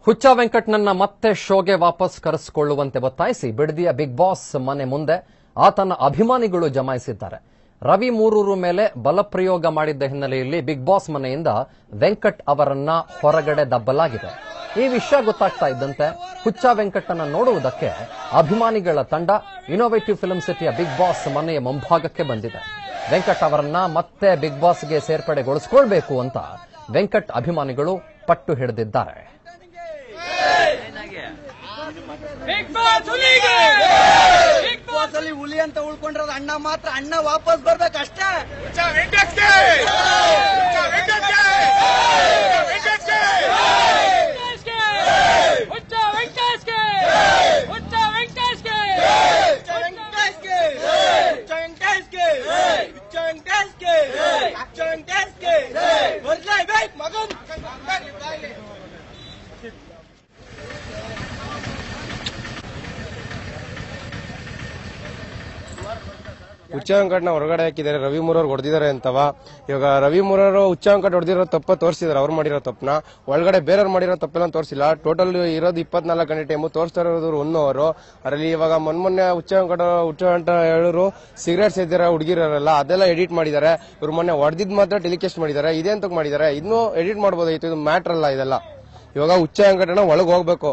ಹುಚ್ಚ ವೆಂಕಟ್ನನ್ನ ಮತ್ತೆ ಶೋಗೆ ವಾಪಸ್ ಕರೆಸಿಕೊಳ್ಳುವಂತೆ ಒತ್ತಾಯಿಸಿ ಬಿಡದಿಯ ಬಿಗ್ ಬಾಸ್ ಮನೆ ಮುಂದೆ ಆತನ ಅಭಿಮಾನಿಗಳು ಜಮಾಯಿಸಿದ್ದಾರೆ. ರವಿ ಮೂರೂರು ಮೇಲೆ ಬಲಪ್ರಯೋಗ ಮಾಡಿದ್ದ ಹಿನ್ನೆಲೆಯಲ್ಲಿ ಬಿಗ್ ಬಾಸ್ ಮನೆಯಿಂದ ವೆಂಕಟ್ ಅವರನ್ನ ಹೊರಗಡೆ ದಬ್ಬಲಾಗಿದೆ. ಈ ವಿಷಯ ಗೊತ್ತಾಗ್ತಾ ಇದ್ದಂತೆ ಹುಚ್ಚ ವೆಂಕಟನ್ನ ನೋಡುವುದಕ್ಕೆ ಅಭಿಮಾನಿಗಳ ತಂಡ ಇನ್ನೋವೇಟಿವ್ ಫಿಲ್ಮ್ ಸಿಟಿಯ ಬಿಗ್ ಬಾಸ್ ಮನೆಯ ಮುಂಭಾಗಕ್ಕೆ ಬಂದಿದೆ. ವೆಂಕಟ್ ಅವರನ್ನ ಮತ್ತೆ ಬಿಗ್ ಬಾಸ್ಗೆ ಸೇರ್ಪಡೆಗೊಳಿಸಿಕೊಳ್ಬೇಕು ಅಂತ ವೆಂಕಟ್ ಅಭಿಮಾನಿಗಳು ಪಟ್ಟು ಹಿಡಿದಿದ್ದಾರೆ. ಬಿಗ್ ಬಾಸ್ ಅಲ್ಲಿ ಹುಲಿ ಅಂತ ಉಳ್ಕೊಂಡಿರೋದು ಅಣ್ಣ ಮಾತ್ರ. ಅಣ್ಣ ವಾಪಸ್ ಬರ್ಬೇಕಷ್ಟೇ. ಹುಚ್ಚ ವೆಂಕಟ್ನ ಹೊರಗಡೆ ಹಾಕಿದ್ದಾರೆ. ರವಿ ಮೂರವ್ರು ಹೊಡೆದಿದ್ದಾರೆ ಅಂತವ. ಇವಾಗ ರವಿ ಮೂರವರು ಹುಚ್ಚ ವೆಂಕಟ್ ಹೊಡೆದಿರೋ ತಪ್ಪ ತೋರಿಸಿದಾರೆ. ಅವ್ರು ಮಾಡಿರೋ ತಪ್ಪನ ಒಳಗಡೆ ಬೇರೆಯವ್ರು ಮಾಡಿರೋ ತಪ್ಪೆಲ್ಲ ತೋರಿಸಿಲ್ಲ. ಟೋಟಲ್ ಇರೋದು 24 ಗಂಟೆ ಟೈಮು. ತೋರಿಸ್ತಾ ಇರೋದು 1 ಅವರು. ಅದರಲ್ಲಿ ಇವಾಗ ಮೊನ್ನೆ ಹುಚ್ಚ ವೆಂಕಟ ಹೇಳೋರು ಸಿಗರೇಟ್ ಸೇದಿರೋ ಹುಡುಗಿರಲ್ಲ ಅದೆಲ್ಲ ಎಡಿಟ್ ಮಾಡಿದ್ದಾರೆ. ಇವ್ರು ಮೊನ್ನೆ ಹೊಡೆದಿದ್ ಮಾತ್ರ ಟೆಲಿಕಾಸ್ಟ್ ಮಾಡಿದ್ದಾರೆ. ಇದೇ ಅಂತ ಮಾಡಿದ್ದಾರೆ. ಇನ್ನೂ ಎಡಿಟ್ ಮಾಡಬಹುದಾಯ್ತು. ಇದು ಮ್ಯಾಟರ್ ಅಲ್ಲ ಇದೆಲ್ಲ. ಇವಾಗ ಹುಚ್ಚ ವೆಂಕಟನ ಒಳಗೆ ಹೋಗ್ಬೇಕು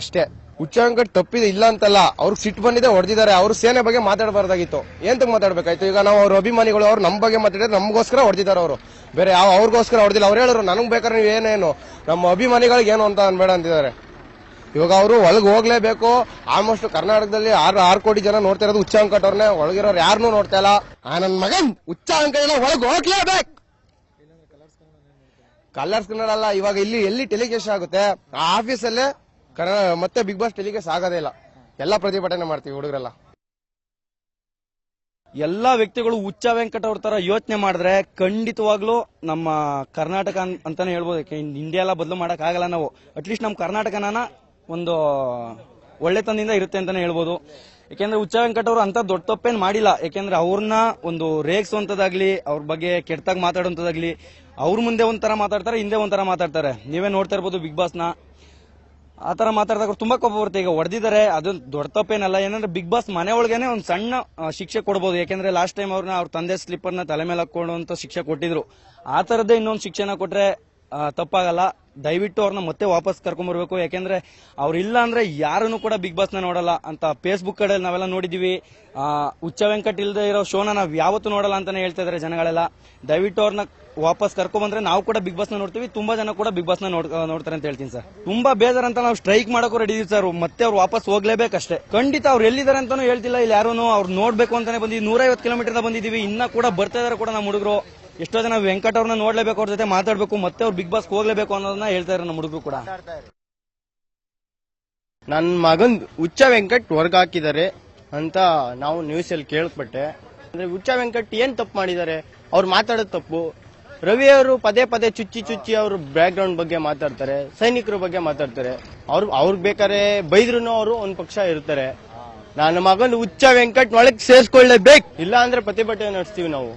ಅಷ್ಟೇ. ಹುಚ್ಚ ವೆಂಕಟ್ ತಪ್ಪಿದೆ ಇಲ್ಲ ಅಂತಲ್ಲ. ಅವ್ರಿಗೆ ಸಿಟ್ಟು ಬಂದಿದೆ, ಹೊಡೆದಿದ್ದಾರೆ. ಅವ್ರು ಸೇನೆ ಬಗ್ಗೆ ಮಾತಾಡಬಾರ್ದಾಗಿತ್ತು. ಎಂತಕ್ ಮಾತಾಡ್ಬೇಕಾಯ್ತು? ಈಗ ನಾವು ಅವ್ರ ಅಭಿಮಾನಿಗಳು ಅವ್ರು ನಮ್ಮ ಬಗ್ಗೆ ಮಾತಾಡಿದ್ರೆ ನಮಗೋಸ್ಕರ ಹೊಡೆದಿದ್ದಾರೆ. ಅವರು ಬೇರೆ ಯಾವ ಅವ್ರಿಗೋಸ್ಕರ ಹೊಡೆದಿಲ್ಲ. ಅವ್ರು ಹೇಳಿದ್ರು ನನಗ್ ಬೇಕಾದ್ರೆ ನೀವು ಏನೇನು ನಮ್ಮ ಅಭಿಮಾನಿಗಳಿಗೆ ಏನು ಅಂತ ಅನ್ಬೇಡ ಅಂತಿದ್ದಾರೆ. ಇವಾಗ ಅವರು ಒಳಗೆ ಹೋಗ್ಲೇಬೇಕು. ಆಲ್ಮೋಸ್ಟ್ ಕರ್ನಾಟಕದಲ್ಲಿ 6 ಕೋಟಿ ಜನ ನೋಡ್ತಾ ಇರೋದು ಹುಚ್ಚ ವೆಂಕಟ್ ಅವ್ರನ್ನೇ. ಒಳಗಿರೋರು ಯಾರನ್ನೂ ನೋಡ್ತಾ ಇಲ್ಲ. ನನ್ ಮಗನ್ ಹುಚ್ಚ ವೆಂಕಟ್ ಒಳಗೆ ಹೋಗ್ಲೇಬೇಕು. ಕಲರ್ಸ್ ಕನ್ನಡ ಅಲ್ಲ. ಇವಾಗ ಎಲ್ಲಿ ಟೆಲಿಕಾಸ್ಟ್ ಆಗುತ್ತೆ ಆ ಆಫೀಸಲ್ಲೇ ಮತ್ತೆ ಬಿಗ್ ಬಾಸ್ ಟೆಲಿಕಾಸ್ಟ್ ಆಗೋದೇ ಇಲ್ಲ. ಎಲ್ಲಾ ಪ್ರತಿಭಟನೆ ಮಾಡ್ತೀವಿ ಹುಡುಗರೆಲ್ಲ. ಎಲ್ಲಾ ವ್ಯಕ್ತಿಗಳು ಹುಚ್ಚ ವೆಂಕಟ ಅವ್ರ ತರ ಯೋಚನೆ ಮಾಡಿದ್ರೆ ಖಂಡಿತವಾಗ್ಲೂ ನಮ್ಮ ಕರ್ನಾಟಕ ಅಂತಾನೆ ಹೇಳ್ಬೋದು. ಇಂಡಿಯಾ ಎಲ್ಲ ಬದಲು ಮಾಡಕ್ ಆಗಲ್ಲ. ನಾವು ಅಟ್ಲೀಸ್ಟ್ ನಮ್ಮ ಕರ್ನಾಟಕನ ಒಂದು ಒಳ್ಳೆತನದಿಂದ ಇರುತ್ತೆ ಅಂತಾನೆ ಹೇಳ್ಬೋದು. ಯಾಕೆಂದ್ರೆ ಹುಚ್ಚ ವೆಂಕಟ ಅವರು ಅಂತ ದೊಡ್ಡ ತಪ್ಪೇನ್ ಮಾಡಿಲ್ಲ. ಯಾಕೆಂದ್ರೆ ಅವ್ರನ್ನ ಒಂದು ರೇಗಿಸುವಂತದಾಗ್ಲಿ, ಅವ್ರ ಬಗ್ಗೆ ಕೆಟ್ಟದಾಗ ಮಾತಾಡುವಂತದಾಗ್ಲಿ, ಅವ್ರ ಮುಂದೆ ಒಂಥರ ಮಾತಾಡ್ತಾರೆ, ಹಿಂದೆ ಒಂಥರ ಮಾತಾಡ್ತಾರೆ. ನೀವೇ ನೋಡ್ತಾ ಇರ್ಬೋದು ಬಿಗ್ ಬಾಸ್ ನ. ಆ ತರ ಮಾತಾಡಿದಾಗ ತುಂಬಾ ಕೋಪ ಬರುತ್ತೆ. ಈಗ ಹೊಡೆದಿದ್ದಾರೆ, ಅದು ದೊಡ್ಡ ತಪ್ಪೇನಲ್ಲ. ಏನಂದ್ರೆ ಬಿಗ್ ಬಾಸ್ ಮನೆ ಒಳಗೇನೆ ಒಂದು ಸಣ್ಣ ಶಿಕ್ಷೆ ಕೊಡಬಹುದು. ಯಾಕೆಂದ್ರೆ ಲಾಸ್ಟ್ ಟೈಮ್ ಅವ್ರನ್ನ ಅವ್ರ ತಂದೆ ಸ್ಲಿಪ್ಪರ್ ನ ತಲೆ ಮೇಲೆ ಹಾಕೊಳ್ಳುವಂತ ಶಿಕ್ಷೆ ಕೊಟ್ಟಿದ್ರು. ಆ ತರದ್ದೇ ಇನ್ನೊಂದು ಶಿಕ್ಷೆನ ಕೊಟ್ರೆ ತಪ್ಪಾಗಲ್ಲ. ದಯವಿಟ್ಟು ಅವ್ರನ್ನ ಮತ್ತೆ ವಾಪಸ್ ಕರ್ಕೊಂಡ್ ಬರ್ಬೇಕು. ಯಾಕೆಂದ್ರೆ ಅವ್ರ ಇಲ್ಲ ಅಂದ್ರೆ ಯಾರನ್ನು ಕೂಡ ಬಿಗ್ ಬಾಸ್ ನ ನೋಡಲ್ಲ ಅಂತ ಫೇಸ್ಬುಕ್ ಕಡೆ ನಾವೆಲ್ಲ ನೋಡಿದೀವಿ. ಹುಚ್ಚ ವೆಂಕಟ್ ಇಲ್ದೇ ಇರೋ ಶೋನ ನಾವ್ ಯಾವತ್ತೂ ನೋಡಲ್ಲ ಅಂತಾನೆ ಹೇಳ್ತಾ ಇದಾರೆ ಜನಗಳೆಲ್ಲ. ದಯವಿಟ್ಟು ಅವ್ರನ್ನ ವಾಪಸ್ ಕರ್ಕೊಂಡ್ ಬಂದ್ರೆ ನಾವು ಕೂಡ ಬಿಗ್ ಬಾಸ್ ನ ನೋಡ್ತೀವಿ. ತುಂಬಾ ಜನ ಕೂಡ ಬಿಗ್ ಬಾಸ್ ನ ನೋಡ್ತಾರೆ ಅಂತ ಹೇಳ್ತೀನಿ ಸರ್. ತುಂಬಾ ಬೇಜಾರಂತ ನಾವು ಸ್ಟ್ರೈಕ್ ಮಾಡಕ್ಕೂ ರೆಡಿ ಇದೀವಿ ಸರ್. ಮತ್ತೆ ಅವ್ರು ವಾಪಸ್ ಹೋಗ್ಲೇಬೇಕಷ್ಟೇ. ಖಂಡಿತ ಅವ್ರು ಎಲ್ಲಿದ್ದಾರೆ ಅಂತಾನು ಹೇಳ್ತಿಲ್ಲ. ಇಲ್ಲಿ ಯಾರು ಅವ್ರು ನೋಡ್ಬೇಕು ಅಂತಾನೆ ಬಂದಿದ್ವಿ. 150 ಕಿಲೋಮೀಟರ್ ಬಂದಿದೀವಿ. ಇನ್ನ ಕೂಡ ಬರ್ತಾ ಇದಾರೆ ಕೂಡ ನಮ್ಮ ಹುಡುಗರು. ಎಷ್ಟೋ ಜನ ವೆಂಕಟ್ ಅವ್ರನ್ನ ನೋಡ್ಲೇಬೇಕು, ಅವ್ರ ಜೊತೆ ಮಾತಾಡ್ಬೇಕು, ಮತ್ತೆ ಅವ್ರು ಬಿಗ್ ಬಾಸ್ ಹೋಗ್ಲೇಬೇಕು ಅನ್ನೋದನ್ನ ಹೇಳ್ತಾ ಇದ್ದಾರೆ ನಮ್ಮ ಹುಡುಗರು ಕೂಡ. ನನ್ ಮಗನ್ ಹುಚ್ಚ ವೆಂಕಟ್ ಹೊರಗೆ ಹಾಕಿದ್ದಾರೆ ಅಂತ ನಾವು ನ್ಯೂಸ್ ಅಲ್ಲಿ ಕೇಳ್ಪಟ್ಟೆ. ಅಂದ್ರೆ ಹುಚ್ಚ ವೆಂಕಟ್ ಏನ್ ತಪ್ಪು ಮಾಡಿದ್ದಾರೆ? ಅವ್ರು ಮಾತಾಡೋದು ತಪ್ಪು. ರವಿ ಅವರು ಪದೇ ಚುಚ್ಚಿ ಅವ್ರ ಬ್ಯಾಕ್ ಗ್ರೌಂಡ್ ಬಗ್ಗೆ ಮಾತಾಡ್ತಾರೆ, ಸೈನಿಕರ ಬಗ್ಗೆ ಮಾತಾಡ್ತಾರೆ. ಅವ್ರಿಗೆ ಬೇಕಾದ್ರೆ ಬೈದ್ರು ಅವರು ಒಂದ್ ಪಕ್ಷ ಇರ್ತಾರೆ. ನನ್ನ ಮಗನ್ ಹುಚ್ಚ ವೆಂಕಟ್ ಒಳಗೆ ಸೇರ್ಸ್ಕೊಳ್ಳೇಬೇಕು. ಇಲ್ಲ ಅಂದ್ರೆ ಪ್ರತಿಭಟನೆ ನಡೆಸ್ತೀವಿ ನಾವು.